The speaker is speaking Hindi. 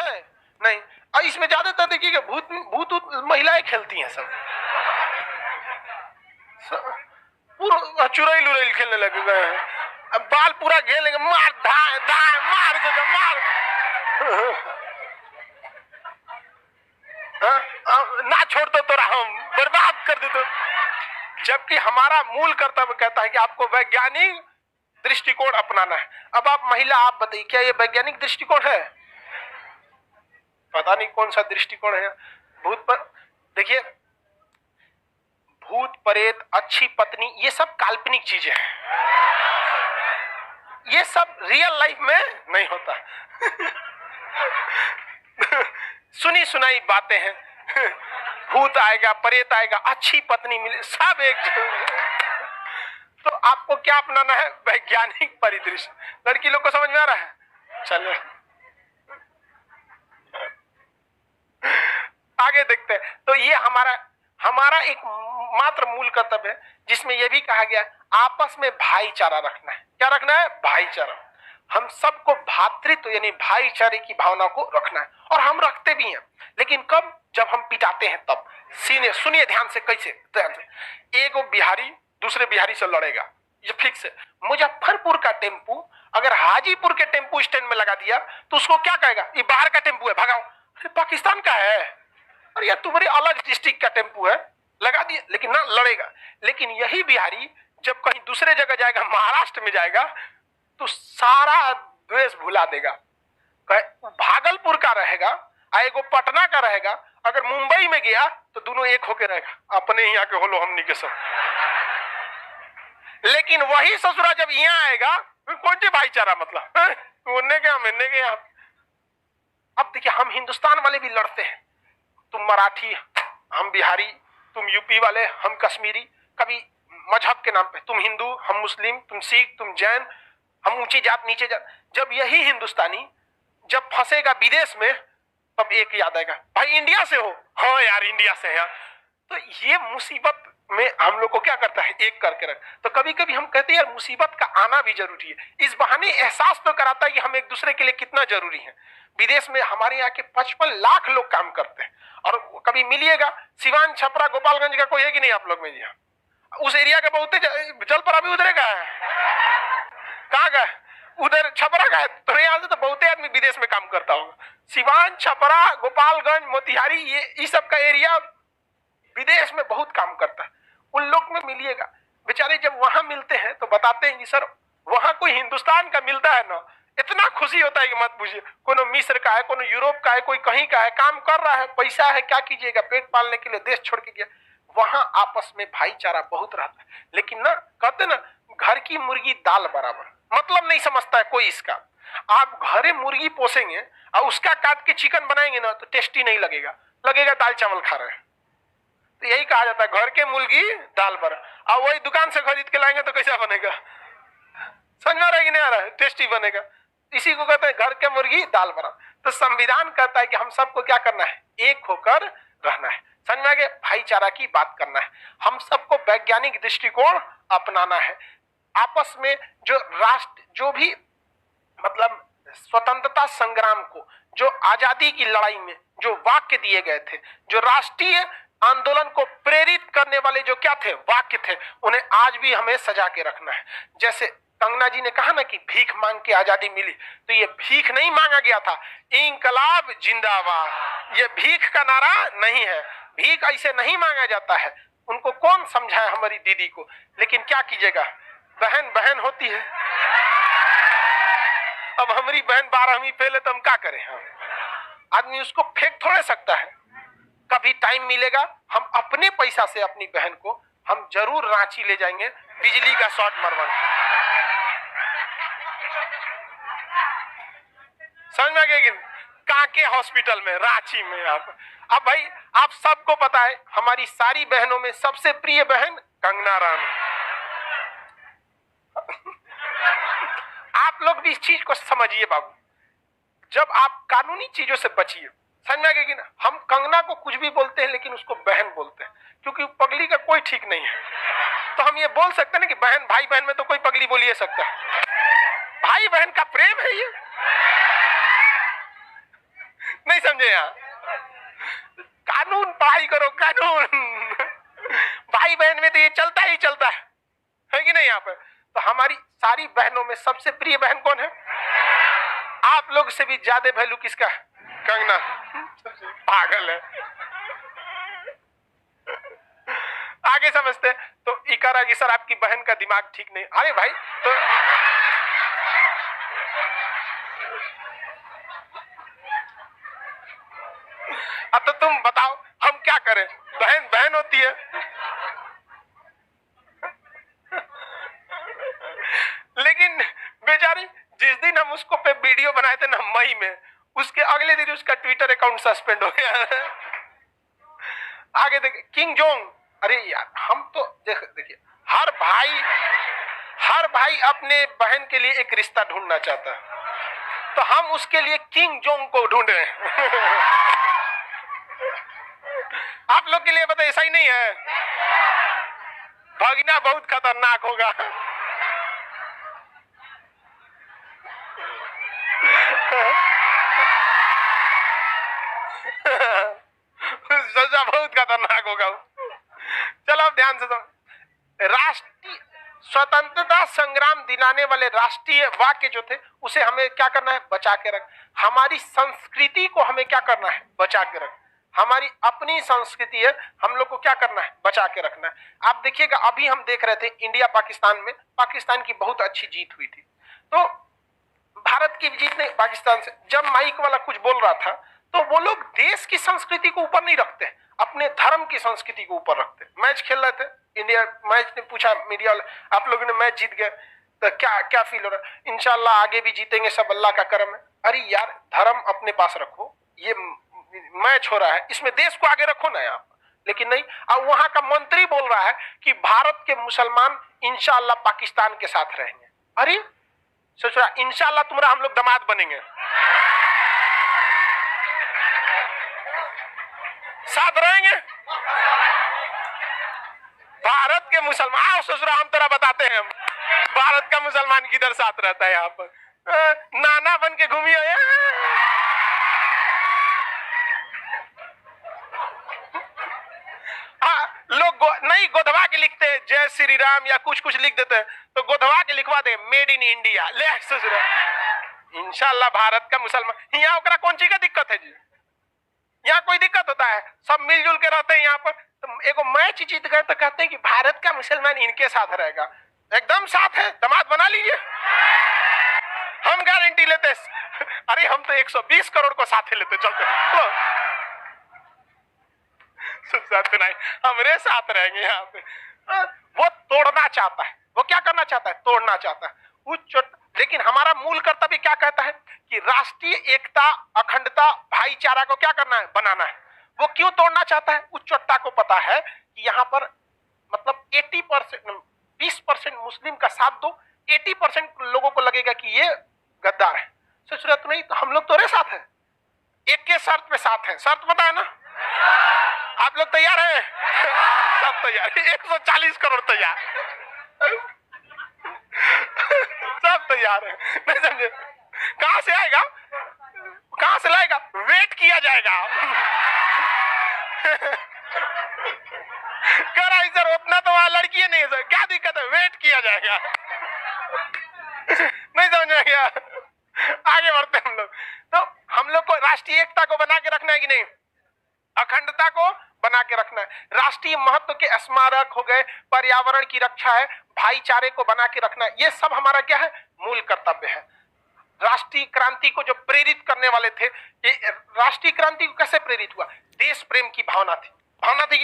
है? नहीं। और इसमें ज्यादातर देखिए कि भूत भूत महिलाएं खेलती हैं सब पूरा चुड़ैल उड़ैल खेलने लगे गए हैं। अब बाल पूरा घेर लेंगे, मार धाए धाए मार दे मार ना छोड़ दो तो हम बर्बाद कर दे तो। जबकि हमारा मूल कर्तव्य कहता है कि आपको वैज्ञानिक दृष्टिकोण अपनाना है। अब आप महिला, आप बताइए क्या ये वैज्ञानिक दृष्टिकोण है? पता नहीं कौन सा दृष्टिकोण है। भूत पर देखिए, भूत प्रेत, अच्छी पत्नी, ये सब काल्पनिक चीजें हैं, ये सब रियल लाइफ में नहीं होता। सुनी सुनाई बातें हैं, भूत आएगा, प्रेत आएगा, अच्छी पत्नी मिले, सब एक। तो आपको क्या अपनाना है? वैज्ञानिक परिदृश्य। लड़की लोग को समझ में आ रहा है? चलो आगे देखते हैं। तो ये हमारा एक मात्र मूल कर्तव्य है, जिसमें यह भी कहा गया आपस में भाईचारा रखना है। क्या रखना है? भाईचारा। हम सबको भातृत्व यानी भाईचारे की भावना को रखना है, और हम रखते भी हैं। लेकिन कब? जब हम पिटाते हैं तब। सुनिए ध्यान से, कैसे? ध्यान से। एक बिहारी दूसरे बिहारी से लड़ेगा, ये फिक्स है। मुजफ्फरपुर का टेम्पू अगर हाजीपुर के टेम्पू स्टैंड में लगा दिया तो उसको क्या कहेगा? ये बाहर का टेम्पू है, भगाओ। अरे पाकिस्तान का है, अरे यार तुम्हारे अलग डिस्ट्रिक्ट का टेम्पू है, लगा दिया। लेकिन ना लड़ेगा। लेकिन यही बिहारी जब कहीं दूसरे जगह जाएगा, महाराष्ट्र में जाएगा, तो सारा द्वेष भुला देगा। भागलपुर का रहेगा, एगो पटना का रहेगा, अगर मुंबई में गया तो दोनों एक होके रहेगा, अपने यहाँ के होलो हमनी के सब। लेकिन वही ससुरा जब यहाँ आएगा, कौन सी भाईचारा? मतलब उन्ने के हमने के यहाँ। अब देखिए, हम हिंदुस्तान वाले भी लड़ते हैं, तुम मराठी, हम बिहारी, तुम यूपी वाले, हम कश्मीरी, कभी मजहब के नाम पे तुम हिंदू, हम मुस्लिम, तुम सिख, तुम जैन, हम ऊंची जात नीचे जात। जब यही हिंदुस्तानी जब फंसेगा विदेश में, तब एक याद आएगा, भाई इंडिया से हो? हाँ यार इंडिया से है। तो ये मुसीबत में हम लोग को क्या करता है? एक करके रख। तो कभी कभी हम कहते हैं यार मुसीबत का आना भी जरूरी है, इस बहाने एहसास तो कराता है कि हम एक दूसरे के लिए कितना जरूरी है। विदेश में हमारे यहाँ के 55 लाख लोग काम करते हैं, और कभी मिलिएगा सिवान, छपरा, गोपालगंज का कोई है कि नहीं आप लोग में? जी उस एरिया का बहुत जल पर अभी उधरेगा, कहाँ का? उधर छपरा का है। तो यहाँ से तो बहुत आदमी विदेश में काम करता होगा। सिवान, छपरा, गोपालगंज, मोतिहारी, ये सब का एरिया विदेश में बहुत काम करता है। उन लोग में मिलिएगा, बेचारे जब वहां मिलते हैं तो बताते हैं कि सर वहां कोई हिंदुस्तान का मिलता है ना, इतना खुशी होता है कि मत पूछिए। कोनो मिस्र का है, कोनो यूरोप का है, कोई कहीं का है, काम कर रहा है, पैसा है, क्या कीजिएगा, पेट पालने के लिए देश छोड़ के गया। वहां आपस में भाईचारा बहुत रहता है। लेकिन ना कहते ना, घर की मुर्गी दाल बराबर, मतलब नहीं समझता है कोई इसका। आप घरे मुर्गी पोसेंगे और उसका काट के चिकन बनाएंगे ना, तो टेस्टी नहीं लगेगा, लगेगा दाल चावल खा रहे हैं। तो यही कहा जाता है, घर के मुर्गी दाल भर। और वही दुकान से खरीद के लाएंगे तो कैसा बनेगा? समझ में आ रहा है कि नहीं आ रहा है? टेस्टी बनेगा। इसी को कहते हैं घर के मुर्गी दाल भरा। तो संविधान कहता है कि हम सबको क्या करना है? एक होकर रहना है। समझ में आ गया? भाईचारा की बात करना है, हम सबको वैज्ञानिक दृष्टिकोण अपनाना है। आपस में जो भी मतलब स्वतंत्रता संग्राम को, जो आजादी की लड़ाई में जो वाक्य दिए गए थे, जो राष्ट्रीय आंदोलन को प्रेरित करने वाले जो क्या थे, वाक्य थे, उन्हें आज भी हमें सजा के रखना है। जैसे कंगना जी ने कहा ना कि भीख मांग के आजादी मिली, तो ये भीख नहीं मांगा गया था, इंकलाब जिंदाबाद। ये भीख का नारा नहीं है, भीख ऐसे नहीं मांगा जाता है। उनको कौन समझाए हमारी दीदी को? लेकिन क्या कीजिएगा, बहन बहन होती है। अब हमारी बहन 12वीं फेल है तो हम क्या करें? आदमी उसको फेंक थोड़े सकता है। कभी टाइम मिलेगा, हम अपने पैसा से अपनी बहन को हम जरूर रांची ले जाएंगे, बिजली का शॉर्ट मरवाने। समझ में आ गया? काके हॉस्पिटल में, रांची में। अब भाई आप सबको पता है, हमारी सारी बहनों में सबसे प्रिय बहन कंगना राणा। आप लोग भी इस चीज को समझिए बाबू, जब आप कानूनी चीजों से बचिए। समझ में आ गया कि ना? हम कंगना को कुछ भी बोलते हैं लेकिन उसको बहन बोलते हैं, क्योंकि पगली का कोई ठीक नहीं है। तो हम ये बोल सकते हैं ना कि बहन, भाई बहन में तो कोई पगली बोल ही सकता है। भाई बहन का प्रेम है ये। नहीं समझे यहाँ? कानून पढ़ाई करो, कानून। भाई बहन में तो ये चलता ही चलता है कि नहीं? यहाँ पर तो हमारी सारी बहनों में सबसे प्रिय बहन कौन है? आप लोग से भी ज्यादा वैल्यू किसका है? कंगना। पागल है। आगे समझते हैं। तो इकारा की सर आपकी बहन का दिमाग ठीक नहीं। अरे भाई तो अब तो तुम बताओ हम क्या करें? बहन बहन होती है। लेकिन बेचारी जिस दिन हम उसको पे वीडियो बनाए थे ना मई में, उसके अगले दिन उसका ट्विटर अकाउंट सस्पेंड हो गया। आगे देखिए किंग जोंग। अरे यार हम तो देखिए हर भाई अपने बहन के लिए एक रिश्ता ढूंढना चाहता है, तो हम उसके लिए किंग जोंग को ढूंढ रहे हैं। आप लोग के लिए बताइए ऐसा ही नहीं है? भगना बहुत खतरनाक होगा। सजा बहुत खतरनाक होगा। चलो अब ध्यान से राष्ट्रीय स्वतंत्रता संग्राम दिलाने वाले राष्ट्रीय वाक्य जो थे उसे हमें क्या करना है? बचा के रख। हमारी संस्कृति को हमें क्या करना है? बचा के रख। हमारी अपनी संस्कृति है, हम लोग को क्या करना है? बचा के रखना है। आप देखिएगा अभी हम देख रहे थे इंडिया पाकिस्तान में, पाकिस्तान की बहुत अच्छी जीत हुई थी। तो भारत की जीत ने पाकिस्तान से, जब माइक वाला कुछ बोल रहा था तो वो लोग देश की संस्कृति को ऊपर नहीं रखते, अपने धर्म की संस्कृति को ऊपर रखते। मैच खेल रहे थे इंडिया, मैच ने पूछा मीडिया वाले आप लोगों ने मैच जीत गए तो क्या क्या फील हो रहा है? इंशाल्लाह आगे भी जीतेंगे, सब अल्लाह का करम है। अरे यार धर्म अपने पास रखो, ये मैच हो रहा है इसमें देश को आगे रखो ना यार। लेकिन नहीं, अब वहां का मंत्री बोल रहा है कि भारत के मुसलमान इंशाल्लाह पाकिस्तान के साथ रहेंगे। अरे सोच रहा इंशाल्लाह तुम्हारा हम लोग दामाद बनेंगे, साथ रहेंगे भारत के मुसलमान। आओ ससुरा हम तेरा बताते हैं भारत का मुसलमान किधर साथ रहता है। यहाँ पर नाना बन के घूमिए। लोग नहीं गोधवा के लिखते हैं जय श्री राम या कुछ कुछ लिख देते हैं, तो गोधवा के लिखवा दे मेड इन इंडिया। ले ससुरा इंशाल्लाह भारत का मुसलमान। यहाँ ओकरा कौन चीज का दिक्कत है जी? यहाँ कोई दिक्कत होता है? सब मिलजुल के रहते हैं यहाँ पर। तो एगो मैच जीत गए तो कहते हैं कि भारत का मुसलमान इनके साथ रहेगा। एकदम साथ है, दामाद बना लीजिए, हम गारंटी लेते। अरे हम तो 120 करोड़ को साथ लेते चलते तो नहीं, हमारे साथ रहेंगे यहाँ पे। वो तोड़ना चाहता है, वो क्या करना चाहता है? तोड़ना चाहता है। लेकिन हमारा मूल कर्तव्य क्या कहता है कि राष्ट्रीय एकता, अखंडता, भाईचारा को क्या करना है? बनाना है। वो क्यों तोड़ना चाहता है? उस चोट्टा को पता है कि यहाँ पर मतलब 80%, 20% मुस्लिम का साथ दो, 80% लोगों को लगेगा कि ये गद्दार है। सूरत नहीं तो हम लोग तोरे साथ हैं, एक के शर्त पे साथ हैं। शर्त पता है ना? आप लोग तैयार हैं? सब तैयार, 140 करोड़ तैयार, सब तैयार है। नहीं समझे? कहां से आएगा, कहां से लाएगा? वेट किया जाएगा। कह रहा है सर उतना तो वहां लड़की नहीं है सर, क्या दिक्कत है? वेट किया जाएगा। नहीं समझ में गया? आगे बढ़ते हम लोग। तो हम लोग को राष्ट्रीय एकता को बना के रखना है कि नहीं? अखंडता को बना के रखना है। राष्ट्रीय महत्व के स्मारक हो गए, पर्यावरण की रक्षा है, भाईचारे को बना के रखना है। ये सब हमारा क्या है? मूल कर्तव्य है। राष्ट्रीय क्रांति को जो प्रेरित करने वाले थे, ये राष्ट्रीय क्रांति को कैसे प्रेरित हुआ? देश प्रेम की भावना थी, भावना थी।